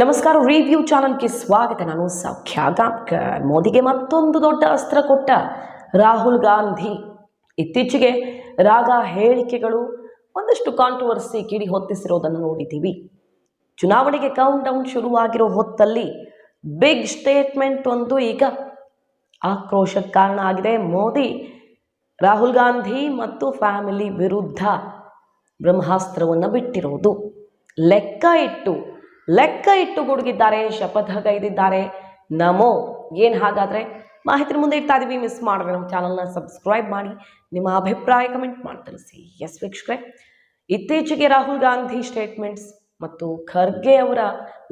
ನಮಸ್ಕಾರ. ರಿವ್ಯೂ ಚಾನಲ್ಗೆ ಸ್ವಾಗತ. ನಾನು ಸೌಖ್ಯ ಗಾಂವ್ಕರ್. ಮೋದಿಗೆ ಮತ್ತೊಂದು ದೊಡ್ಡ ಅಸ್ತ್ರ ಕೊಟ್ಟ ರಾಹುಲ್ ಗಾಂಧಿ. ಇತ್ತೀಚೆಗೆ ರಾಗ ಹೇಳಿಕೆಗಳು ಒಂದಷ್ಟು ಕಾಂಟ್ರವರ್ಸಿ ಕಿಡಿ ಹೊತ್ತಿಸಿರೋದನ್ನು ನೋಡಿದ್ದೀವಿ. ಚುನಾವಣೆಗೆ ಕೌಂಟ್ ಡೌನ್ ಶುರುವಾಗಿರೋ ಹೊತ್ತಲ್ಲಿ ಬಿಗ್ ಸ್ಟೇಟ್ಮೆಂಟ್ ಒಂದು ಈಗ ಆಕ್ರೋಶಕ್ಕೆ ಕಾರಣ ಆಗಿದೆ. ಮೋದಿ ರಾಹುಲ್ ಗಾಂಧಿ ಮತ್ತು ಫ್ಯಾಮಿಲಿ ವಿರುದ್ಧ ಬ್ರಹ್ಮಾಸ್ತ್ರವನ್ನು ಬಿಟ್ಟಿರೋದು. ಲೆಕ್ಕ ಇಟ್ಟು ಗುಡುಗಿದ್ದಾರೆ, ಶಪಥಗೈದಿದ್ದಾರೆ. ನಮೋ ಏನು ಹಾಗಾದರೆ ಮಾಹಿತಿ ಮುಂದೆ ಇಡ್ತಾ ಇದೀವಿ. ಮಿಸ್ ಮಾಡಿದ್ರೆ ನಮ್ಮ ಚಾನಲ್ನ ಸಬ್ಸ್ಕ್ರೈಬ್ ಮಾಡಿ, ನಿಮ್ಮ ಅಭಿಪ್ರಾಯ ಕಮೆಂಟ್ ಮಾಡಿ ತಿಳಿಸಿ. ಎಸ್ ವೀಕ್ಷಕರೇ, ಇತ್ತೀಚೆಗೆ ರಾಹುಲ್ ಗಾಂಧಿ ಸ್ಟೇಟ್ಮೆಂಟ್ಸ್ ಮತ್ತು ಖರ್ಗೆ ಅವರ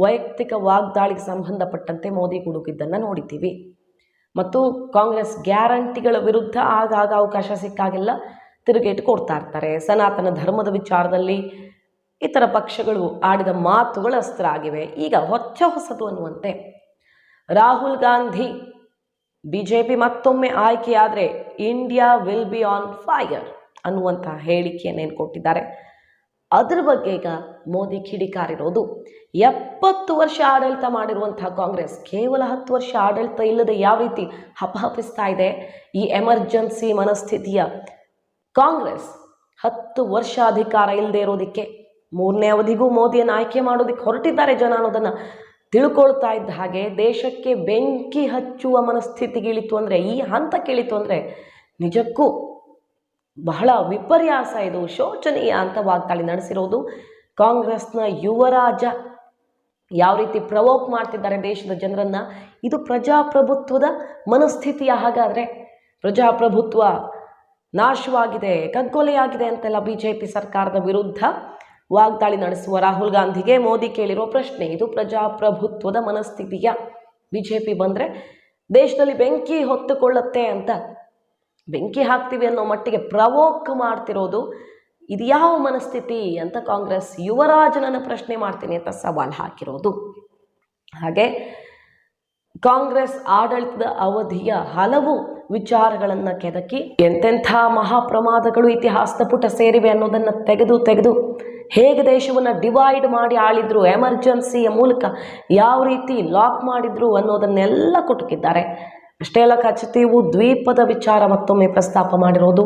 ವೈಯಕ್ತಿಕ ವಾಗ್ದಾಳಿಗೆ ಸಂಬಂಧಪಟ್ಟಂತೆ ಮೋದಿ ಗುಡುಗಿದ್ದನ್ನು ನೋಡಿದ್ದೀವಿ. ಮತ್ತು ಕಾಂಗ್ರೆಸ್ ಗ್ಯಾರಂಟಿಗಳ ವಿರುದ್ಧ ಆಗಾಗ ಅವಕಾಶ ಸಿಕ್ಕಾಗೆಲ್ಲ ತಿರುಗೇಟು ಕೊಡ್ತಾ ಇರ್ತಾರೆ. ಸನಾತನ ಧರ್ಮದ ವಿಚಾರದಲ್ಲಿ ಇತರ ಪಕ್ಷಗಳು ಆಡಿದ ಮಾತುಗಳು ಅಸ್ತ್ರ ಆಗಿವೆ. ಈಗ ಹೊಸದು ಅನ್ನುವಂತೆ ರಾಹುಲ್ ಗಾಂಧಿ ಬಿಜೆಪಿ ಮತ್ತೊಮ್ಮೆ ಆಯ್ಕೆಯಾದರೆ India will be on fire ಅನ್ನುವಂಥ ಹೇಳಿಕೆಯನ್ನೇನು ಕೊಟ್ಟಿದ್ದಾರೆ. ಅದರ ಬಗ್ಗೆ ಈಗ ಮೋದಿ ಕಿಡಿಕಾರಿರೋದು. 70 ವರ್ಷ ಆಡಳಿತ ಮಾಡಿರುವಂತಹ ಕಾಂಗ್ರೆಸ್ ಕೇವಲ 10 ವರ್ಷ ಆಡಳಿತ ಇಲ್ಲದೆ ಯಾವ ರೀತಿ ಹಪಹಪಿಸ್ತಾ ಇದೆ. ಈ ಎಮರ್ಜೆನ್ಸಿ ಮನಸ್ಥಿತಿಯ ಕಾಂಗ್ರೆಸ್ 10 ವರ್ಷ ಅಧಿಕಾರ ಇಲ್ಲದೆ ಇರೋದಕ್ಕೆ 3ನೇ ಅವಧಿಗೂ ಮೋದಿಯನ್ನು ಆಯ್ಕೆ ಮಾಡೋದಕ್ಕೆ ಹೊರಟಿದ್ದಾರೆ ಜನ ಅನ್ನೋದನ್ನು ತಿಳ್ಕೊಳ್ತಾ ಇದ್ದ ಹಾಗೆ ದೇಶಕ್ಕೆ ಬೆಂಕಿ ಹಚ್ಚುವ ಮನಸ್ಥಿತಿಗೆ ಇಳಿತು ಅಂದರೆ, ಈ ಹಂತಕ್ಕೆ ಇಳಿತು ಅಂದರೆ ನಿಜಕ್ಕೂ ಬಹಳ ವಿಪರ್ಯಾಸ, ಇದು ಶೋಚನೀಯ ಅಂತ ವಾಗ್ದಾಳಿ ನಡೆಸಿರೋದು. ಕಾಂಗ್ರೆಸ್ನ ಯುವರಾಜ ಯಾವ ರೀತಿ ಪ್ರವೋಕ್ ಮಾಡ್ತಿದ್ದಾರೆ ದೇಶದ ಜನರನ್ನು. ಇದು ಪ್ರಜಾಪ್ರಭುತ್ವದ ಮನಸ್ಥಿತಿಯ ಹಾಗಾದರೆ ಪ್ರಜಾಪ್ರಭುತ್ವ ನಾಶವಾಗಿದೆ, ಕಗ್ಗೊಲೆಯಾಗಿದೆ ಅಂತೆಲ್ಲ ಬಿಜೆಪಿ ಸರ್ಕಾರದ ವಿರುದ್ಧ ವಾಗ್ದಾಳಿ ನಡೆಸುವ ರಾಹುಲ್ ಗಾಂಧಿಗೆ ಮೋದಿ ಕೇಳಿರೋ ಪ್ರಶ್ನೆ ಇದು. ಪ್ರಜಾಪ್ರಭುತ್ವದ ಮನಸ್ಥಿತಿಯ ಬಿಜೆಪಿ ಬಂದರೆ ದೇಶದಲ್ಲಿ ಬೆಂಕಿ ಹೊತ್ತುಕೊಳ್ಳುತ್ತೆ ಅಂತ, ಬೆಂಕಿ ಹಾಕ್ತೀವಿ ಅನ್ನೋ ಮಟ್ಟಿಗೆ ಪ್ರವೋಕ್ ಮಾಡ್ತಿರೋದು ಇದು ಯಾವ ಮನಸ್ಥಿತಿ ಅಂತ ಕಾಂಗ್ರೆಸ್ ಯುವರಾಜನನ್ನು ಪ್ರಶ್ನೆ ಮಾಡ್ತೀನಿ ಅಂತ ಸವಾಲು ಹಾಕಿರೋದು. ಹಾಗೆ ಕಾಂಗ್ರೆಸ್ ಆಡಳಿತದ ಅವಧಿಯ ಹಲವು ವಿಚಾರಗಳನ್ನು ಕೆದಕಿ ಎಂತೆಂಥ ಮಹಾಪ್ರಮಾದಗಳು ಇತಿಹಾಸದ ಪುಟ ಸೇರಿವೆ ಅನ್ನೋದನ್ನು ತೆಗೆದು ಹೇಗೆ ದೇಶವನ್ನು ಡಿವೈಡ್ ಮಾಡಿ ಆಳಿದ್ರು, ಎಮರ್ಜೆನ್ಸಿಯ ಮೂಲಕ ಯಾವ ರೀತಿ ಲಾಕ್ ಮಾಡಿದ್ರು ಅನ್ನೋದನ್ನೆಲ್ಲ ಕುಟುಕಿದ್ದಾರೆ. ಅಷ್ಟೇ ಅಲ್ಲ, ಖಚಿತವು ದ್ವೀಪದ ವಿಚಾರ ಮತ್ತೊಮ್ಮೆ ಪ್ರಸ್ತಾಪ ಮಾಡಿರೋದು.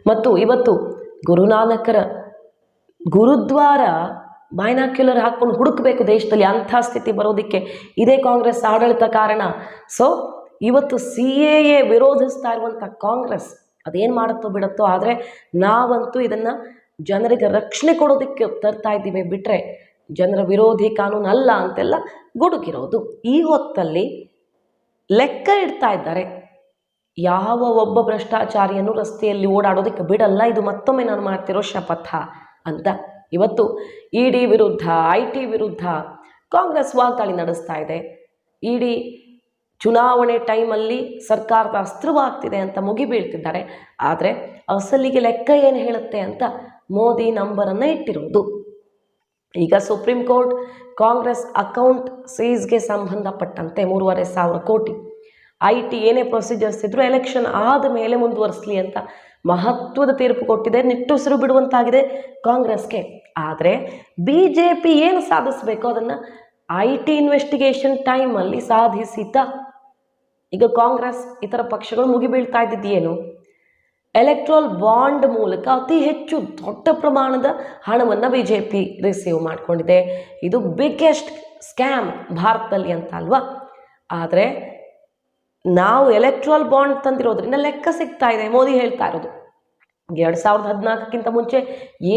ಮತ್ತು ಇವತ್ತು ಗುರುನಾನಕರ ಗುರುದ್ವಾರ ಬೈನಾಕ್ಯುಲರ್ ಹಾಕ್ಕೊಂಡು ಹುಡುಕಬೇಕು ದೇಶದಲ್ಲಿ, ಅಂಥ ಸ್ಥಿತಿ ಬರೋದಕ್ಕೆ ಇದೇ ಕಾಂಗ್ರೆಸ್ ಆಡಳಿತ ಕಾರಣ. ಸೊ ಇವತ್ತು CAA ವಿರೋಧಿಸ್ತಾ ಇರುವಂಥ ಕಾಂಗ್ರೆಸ್ ಅದೇನು ಮಾಡುತ್ತೋ ಬಿಡುತ್ತೋ, ಆದರೆ ನಾವಂತೂ ಇದನ್ನು ಜನರಿಗೆ ರಕ್ಷಣೆ ಕೊಡೋದಕ್ಕೆ ತರ್ತಾ ಇದ್ದೀವಿ, ಬಿಟ್ಟರೆ ಜನರ ವಿರೋಧಿ ಕಾನೂನು ಅಲ್ಲ ಅಂತೆಲ್ಲ ಗುಡುಗಿರೋದು. ಈ ಹೊತ್ತಲ್ಲಿ ಲೆಕ್ಕ ಇಡ್ತಾ ಇದ್ದಾರೆ. ಯಾವ ಒಬ್ಬ ಭ್ರಷ್ಟಾಚಾರಿಯನ್ನು ರಸ್ತೆಯಲ್ಲಿ ಓಡಾಡೋದಕ್ಕೆ ಬಿಡಲ್ಲ, ಇದು ಮತ್ತೊಮ್ಮೆ ನಾನು ಮಾಡ್ತಿರೋ ಶಪಥ ಅಂತ. ಇವತ್ತು ED ವಿರುದ್ಧ, IT ವಿರುದ್ಧ ಕಾಂಗ್ರೆಸ್ ವಾಗ್ದಾಳಿ ನಡೆಸ್ತಾ ಇದೆ. ED ಚುನಾವಣೆ ಟೈಮಲ್ಲಿ ಸರ್ಕಾರದ ಅಸ್ತ್ರವಾಗ್ತಿದೆ ಅಂತ ಮುಗಿಬೀಳ್ತಿದ್ದಾರೆ. ಆದರೆ ಅಸಲಿಗೆ ಲೆಕ್ಕ ಏನು ಹೇಳುತ್ತೆ ಅಂತ ಮೋದಿ ನಂಬರನ್ನು ಇಟ್ಟಿರೋದು. ಈಗ ಸುಪ್ರೀಂ ಕೋರ್ಟ್ ಕಾಂಗ್ರೆಸ್ ಅಕೌಂಟ್ ಸೀಸ್ಗೆ ಸಂಬಂಧಪಟ್ಟಂತೆ 3,500 ಕೋಟಿ IT ಏನೇ ಪ್ರೊಸೀಜರ್ಸ್ ಇದ್ರೂ ಎಲೆಕ್ಷನ್ ಆದ ಮೇಲೆ ಮುಂದುವರಿಸಲಿ ಅಂತ ಮಹತ್ವದ ತೀರ್ಪು ಕೊಟ್ಟಿದೆ. ನಿಟ್ಟುಸಿರು ಬಿಡುವಂತಾಗಿದೆ ಕಾಂಗ್ರೆಸ್ಗೆ. ಆದರೆ ಬಿಜೆಪಿ ಏನು ಸಾಧಿಸಬೇಕು ಅದನ್ನು IT ಇನ್ವೆಸ್ಟಿಗೇಷನ್ ಟೈಮಲ್ಲಿ ಸಾಧಿಸಿತ. ಈಗ ಕಾಂಗ್ರೆಸ್ ಇತರ ಪಕ್ಷಗಳು ಮುಗಿಬೀಳ್ತಾ ಇದ್ದಿದ್ದೇನು, ಎಲೆಕ್ಟ್ರಲ್ ಬಾಂಡ್ ಮೂಲಕ ಅತಿ ಹೆಚ್ಚು ದೊಡ್ಡ ಪ್ರಮಾಣದ ಹಣವನ್ನು ಬಿಜೆಪಿ ರಿಸೀವ್ ಮಾಡಿಕೊಂಡಿದೆ. ಇದು ಬಿಗ್ಗೆಸ್ಟ್ ಸ್ಕ್ಯಾಮ್ ಭಾರತದಲ್ಲಿ ಅಂತ ಅಲ್ವಾ. ಆದರೆ ನಾವು ಎಲೆಕ್ಟ್ರಲ್ ಬಾಂಡ್ ತಂದಿರೋದ್ರಿಂದ ಲೆಕ್ಕ ಸಿಗ್ತಾ ಇದೆ. ಮೋದಿ ಹೇಳ್ತಾ ಇರೋದು 2014ಕ್ಕಿಂತ ಮುಂಚೆ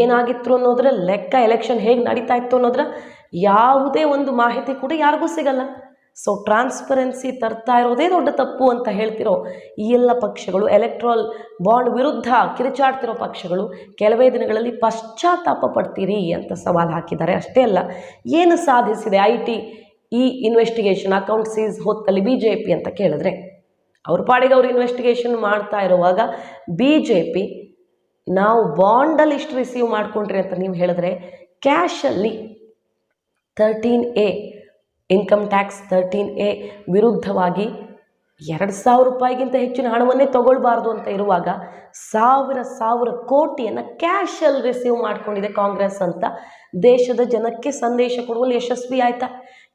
ಏನಾಗಿತ್ತು ಅನ್ನೋದ್ರ ಲೆಕ್ಕ, ಎಲೆಕ್ಷನ್ ಹೇಗೆ ನಡೀತಾ ಇತ್ತು ಅನ್ನೋದ್ರ ಯಾವುದೇ ಒಂದು ಮಾಹಿತಿ ಕೂಡ ಯಾರಿಗೂ ಸಿಗಲ್ಲ. ಸೊ ಟ್ರಾನ್ಸ್ಪರೆನ್ಸಿ ತರ್ತಾ ಇರೋದೇ ದೊಡ್ಡ ತಪ್ಪು ಅಂತ ಹೇಳ್ತಿರೋ ಈ ಎಲ್ಲ ಪಕ್ಷಗಳು, ಎಲೆಕ್ಟ್ರಲ್ ಬಾಂಡ್ ವಿರುದ್ಧ ಕಿರುಚಾಡ್ತಿರೋ ಪಕ್ಷಗಳು ಕೆಲವೇ ದಿನಗಳಲ್ಲಿ ಪಶ್ಚಾತ್ತಾಪ ಪಡ್ತೀರಿ ಅಂತ ಸವಾಲು ಹಾಕಿದ್ದಾರೆ. ಅಷ್ಟೇ ಅಲ್ಲ, ಏನು ಸಾಧಿಸಿದೆ IT ಈ ಇನ್ವೆಸ್ಟಿಗೇಷನ್ ಅಕೌಂಟ್ ಸೀಸ್ ಹೊತ್ತಲ್ಲಿ ಬಿಜೆಪಿ ಅಂತ ಕೇಳಿದ್ರೆ, ಅವ್ರ ಪಾಡಿಗೆ ಅವರು ಇನ್ವೆಸ್ಟಿಗೇಷನ್ ಮಾಡ್ತಾ ಇರುವಾಗ ಬಿಜೆಪಿ ನಾವು ಬಾಂಡಲ್ಲಿ ಇಷ್ಟು ರಿಸೀವ್ ಮಾಡ್ಕೊಂಡ್ರಿ ಅಂತ ನೀವು ಹೇಳಿದ್ರೆ, ಕ್ಯಾಶಲ್ಲಿ 13A ಇನ್ಕಮ್ ಟ್ಯಾಕ್ಸ್ 13A ವಿರುದ್ಧವಾಗಿ 2,000 ರೂಪಾಯಿಗಿಂತ ಹೆಚ್ಚಿನ ಹಣವನ್ನೇ ತಗೊಳ್ಬಾರ್ದು ಅಂತ ಇರುವಾಗ ಸಾವಿರ ಕೋಟಿಯನ್ನು ಕ್ಯಾಶಲ್ಲಿ ರಿಸೀವ್ ಮಾಡ್ಕೊಂಡಿದೆ ಕಾಂಗ್ರೆಸ್ ಅಂತ ದೇಶದ ಜನಕ್ಕೆ ಸಂದೇಶ ಕೊಡುವಲ್ಲಿ ಯಶಸ್ವಿ ಆಯ್ತಾ?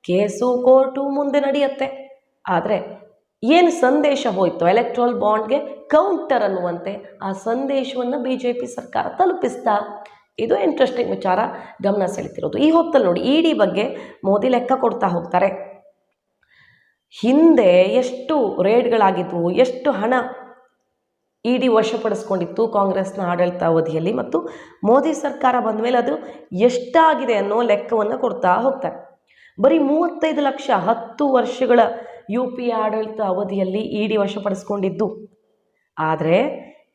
ಕೇಸು ಕೋರ್ಟು ಮುಂದೆ ನಡೆಯುತ್ತೆ. ಆದರೆ ಏನು ಸಂದೇಶ ಹೋಯಿತು ಎಲೆಕ್ಟ್ರಲ್ ಬಾಂಡ್ಗೆ ಕೌಂಟರ್ ಅನ್ನುವಂತೆ ಆ ಸಂದೇಶವನ್ನು BJP ಸರ್ಕಾರ ತಲುಪಿಸ್ತಾ, ಇದು ಇಂಟ್ರೆಸ್ಟಿಂಗ್ ವಿಚಾರ ಗಮನ ಸೆಳೀತಿರೋದು. ಈ ಹೊತ್ತಲ್ಲಿ ನೋಡಿ ಇಡಿ ಬಗ್ಗೆ ಮೋದಿ ಲೆಕ್ಕ ಕೊಡ್ತಾ ಹೋಗ್ತಾರೆ. ಹಿಂದೆ ಎಷ್ಟು ರೇಡ್ಗಳಾಗಿದ್ವು, ಎಷ್ಟು ಹಣ ಇಡಿ ವಶಪಡಿಸ್ಕೊಂಡಿತ್ತು ಕಾಂಗ್ರೆಸ್ನ ಆಡಳಿತ ಅವಧಿಯಲ್ಲಿ, ಮತ್ತು ಮೋದಿ ಸರ್ಕಾರ ಬಂದ ಮೇಲೆ ಅದು ಎಷ್ಟಾಗಿದೆ ಅನ್ನೋ ಲೆಕ್ಕವನ್ನು ಕೊಡ್ತಾ ಹೋಗ್ತಾರೆ. ಬರೀ 35 ಲಕ್ಷ 10 ವರ್ಷಗಳ UPA ಆಡಳಿತ ಅವಧಿಯಲ್ಲಿ ಇಡಿ ವಶಪಡಿಸ್ಕೊಂಡಿದ್ದು. ಆದರೆ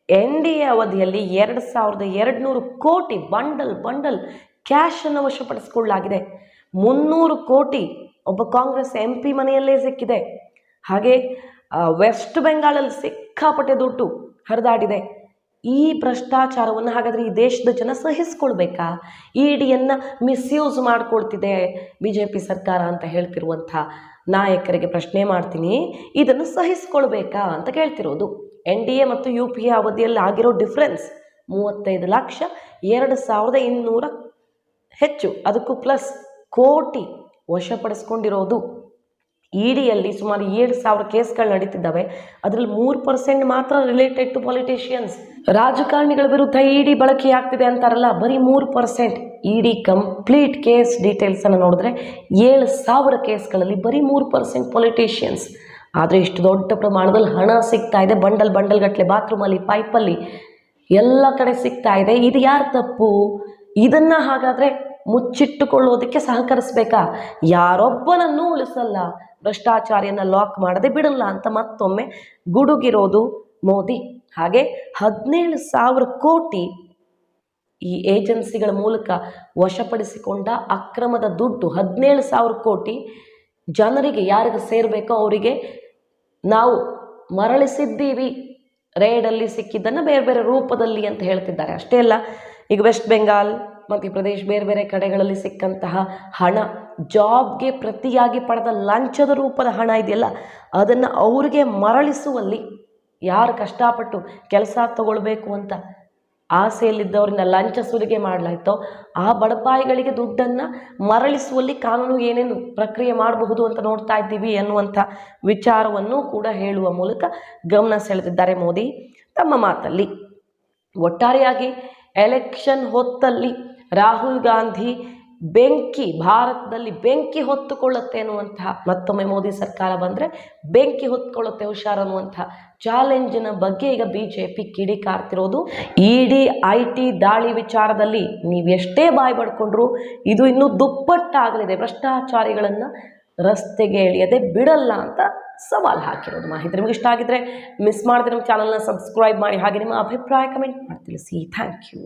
NDA ಅವಧಿಯಲ್ಲಿ 2200 ಕೋಟಿ ಬಂಡಲ್ ಕ್ಯಾಶನ್ನು ವಶಪಡಿಸಿಕೊಳ್ಳಲಾಗಿದೆ. 300 ಕೋಟಿ ಒಬ್ಬ ಕಾಂಗ್ರೆಸ್ MP ಮನೆಯಲ್ಲೇ ಸಿಕ್ಕಿದೆ. ಹಾಗೆ ವೆಸ್ಟ್ ಬೆಂಗಾಲಲ್ಲಿ ಸಿಕ್ಕಾಪಟ್ಟೆ ದುಡ್ಡು ಹರಿದಾಡಿದೆ. ಈ ಭ್ರಷ್ಟಾಚಾರವನ್ನು ಹಾಗಾದರೆ ಈ ದೇಶದ ಜನ ಸಹಿಸ್ಕೊಳ್ಬೇಕಾ? ಇಡಿಯನ್ನು ಮಿಸ್ಯೂಸ್ ಮಾಡ್ಕೊಳ್ತಿದೆ BJP ಸರ್ಕಾರ ಅಂತ ಹೇಳ್ತಿರುವಂಥ ನಾಯಕರಿಗೆ ಪ್ರಶ್ನೆ ಮಾಡ್ತೀನಿ, ಇದನ್ನು ಸಹಿಸ್ಕೊಳ್ಬೇಕಾ ಅಂತ ಕೇಳ್ತಿರೋದು. NDA ಮತ್ತು UPA ಅವಧಿಯಲ್ಲಿ ಆಗಿರೋ ಡಿಫ್ರೆನ್ಸ್ 35 ಲಕ್ಷ 2200 ಹೆಚ್ಚು, ಅದಕ್ಕೂ ಪ್ಲಸ್ ಕೋಟಿ ವಶಪಡಿಸ್ಕೊಂಡಿರೋದು. ಇಡಿಯಲ್ಲಿ ಸುಮಾರು 7,000 ಕೇಸ್ಗಳು ನಡೀತಿದ್ದಾವೆ. ಅದರಲ್ಲಿ 3% ಮಾತ್ರ ರಿಲೇಟೆಡ್ ಟು ಪೊಲಿಟಿಷಿಯನ್ಸ್. ರಾಜಕಾರಣಿಗಳ ವಿರುದ್ಧ ಇಡಿ ಬಳಕೆಯಾಗ್ತಿದೆ ಅಂತಾರಲ್ಲ, ಬರೀ 3%. ಇಡಿ ಕಂಪ್ಲೀಟ್ ಕೇಸ್ ಡೀಟೇಲ್ಸನ್ನು ನೋಡಿದ್ರೆ 7,000 ಕೇಸ್ಗಳಲ್ಲಿ ಬರೀ 3% ಪೊಲಿಟಿಷಿಯನ್ಸ್. ಆದರೆ ಇಷ್ಟು ದೊಡ್ಡ ಪ್ರಮಾಣದಲ್ಲಿ ಹಣ ಸಿಗ್ತಾ ಇದೆ, ಬಂಡಲ್ ಗಟ್ಟಲೆ ಬಾತ್ರೂಮಲ್ಲಿ, ಪೈಪಲ್ಲಿ, ಎಲ್ಲ ಕಡೆ ಸಿಗ್ತಾ ಇದೆ. ಇದು ಯಾರ ತಪ್ಪು? ಇದನ್ನು ಹಾಗಾದರೆ ಮುಚ್ಚಿಟ್ಟುಕೊಳ್ಳೋದಕ್ಕೆ ಸಹಕರಿಸಬೇಕಾ? ಯಾರೊಬ್ಬನನ್ನೂ ಉಳಿಸಲ್ಲ, ಭ್ರಷ್ಟಾಚಾರಿಯನ್ನು ಲಾಕ್ ಮಾಡದೆ ಬಿಡಲ್ಲ ಅಂತ ಮತ್ತೊಮ್ಮೆ ಗುಡುಗಿರೋದು ಮೋದಿ. ಹಾಗೆ 17,000 ಕೋಟಿ ಈ ಏಜೆನ್ಸಿಗಳ ಮೂಲಕ ವಶಪಡಿಸಿಕೊಂಡ ಅಕ್ರಮದ ದುಡ್ಡು, 17,000 ಕೋಟಿ ಜನರಿಗೆ ಯಾರಿಗೆ ಸೇರಬೇಕೋ ಅವರಿಗೆ ನಾವು ಮರಳಿಸಿದ್ದೀವಿ, ರೇಡಲ್ಲಿ ಸಿಕ್ಕಿದ್ದನ್ನು ಬೇರೆ ಬೇರೆ ರೂಪದಲ್ಲಿ ಅಂತ ಹೇಳ್ತಿದ್ದಾರೆ. ಅಷ್ಟೇ ಅಲ್ಲ, ಈಗ ವೆಸ್ಟ್ ಬೆಂಗಾಲ್, ಮಧ್ಯಪ್ರದೇಶ್, ಬೇರೆ ಬೇರೆ ಕಡೆಗಳಲ್ಲಿ ಸಿಕ್ಕಂತಹ ಹಣ, ಜಾಬ್ಗೆ ಪ್ರತಿಯಾಗಿ ಪಡೆದ ಲಂಚದ ರೂಪದ ಹಣ ಇದೆಯಲ್ಲ, ಅದನ್ನು ಅವ್ರಿಗೆ ಮರಳಿಸುವಲ್ಲಿ, ಯಾರು ಕಷ್ಟಪಟ್ಟು ಕೆಲಸ ತಗೊಳ್ಬೇಕು ಅಂತ ಆಸೆಯಲ್ಲಿದ್ದವ್ರನ್ನ ಲಂಚ ಸುಲಿಗೆ ಮಾಡಲಾಯ್ತೋ ಆ ಬಡಪಾಯಿಗಳಿಗೆ ದುಡ್ಡನ್ನು ಮರಳಿಸುವಲ್ಲಿ ಕಾನೂನು ಏನೇನು ಪ್ರಕ್ರಿಯೆ ಮಾಡಬಹುದು ಅಂತ ನೋಡ್ತಾ ಇದ್ದೀವಿ ಅನ್ನುವಂಥ ವಿಚಾರವನ್ನು ಕೂಡ ಹೇಳುವ ಮೂಲಕ ಗಮನ ಸೆಳೆದಿದ್ದಾರೆ ಮೋದಿ ತಮ್ಮ ಮಾತಲ್ಲಿ. ಒಟ್ಟಾರೆಯಾಗಿ ಎಲೆಕ್ಷನ್ ಹೊತ್ತಲ್ಲಿ ರಾಹುಲ್ ಗಾಂಧಿ ಭಾರತದಲ್ಲಿ ಬೆಂಕಿ ಹೊತ್ತುಕೊಳ್ಳುತ್ತೆ ಅನ್ನುವಂತಹ, ಮತ್ತೊಮ್ಮೆ ಮೋದಿ ಸರ್ಕಾರ ಬಂದರೆ ಬೆಂಕಿ ಹೊತ್ಕೊಳ್ಳುತ್ತೆ ಹುಷಾರ್ ಅನ್ನುವಂಥ ಚಾಲೆಂಜಿನ ಬಗ್ಗೆ ಈಗ BJP ಕಿಡಿಕಾರ್ತಿರೋದು. ಇಡಿ IT ದಾಳಿ ವಿಚಾರದಲ್ಲಿ ನೀವೆಷ್ಟೇ ಬಾಯಿ ಪಡ್ಕೊಂಡ್ರು ಇದು ಇನ್ನೂ ದುಪ್ಪಟ್ಟಾಗಲಿದೆ, ಭ್ರಷ್ಟಾಚಾರಿಗಳನ್ನು ರಸ್ತೆಗೆ ಎಳೆಯದೆ ಬಿಡಲ್ಲ ಅಂತ ಸವಾಲು ಹಾಕಿರೋದು. ಮಾಹಿತಿ ನಿಮಗೆ ಇಷ್ಟ ಆಗಿದ್ರೆ ಮಿಸ್ ಮಾಡಿದ್ರೆ ನಮ್ಮ ಚಾನಲ್ನ ಸಬ್ಸ್ಕ್ರೈಬ್ ಮಾಡಿ, ಹಾಗೆ ನಿಮ್ಮ ಅಭಿಪ್ರಾಯ ಕಮೆಂಟ್ ಮಾಡಿ ತಿಳಿಸಿ. Thank you.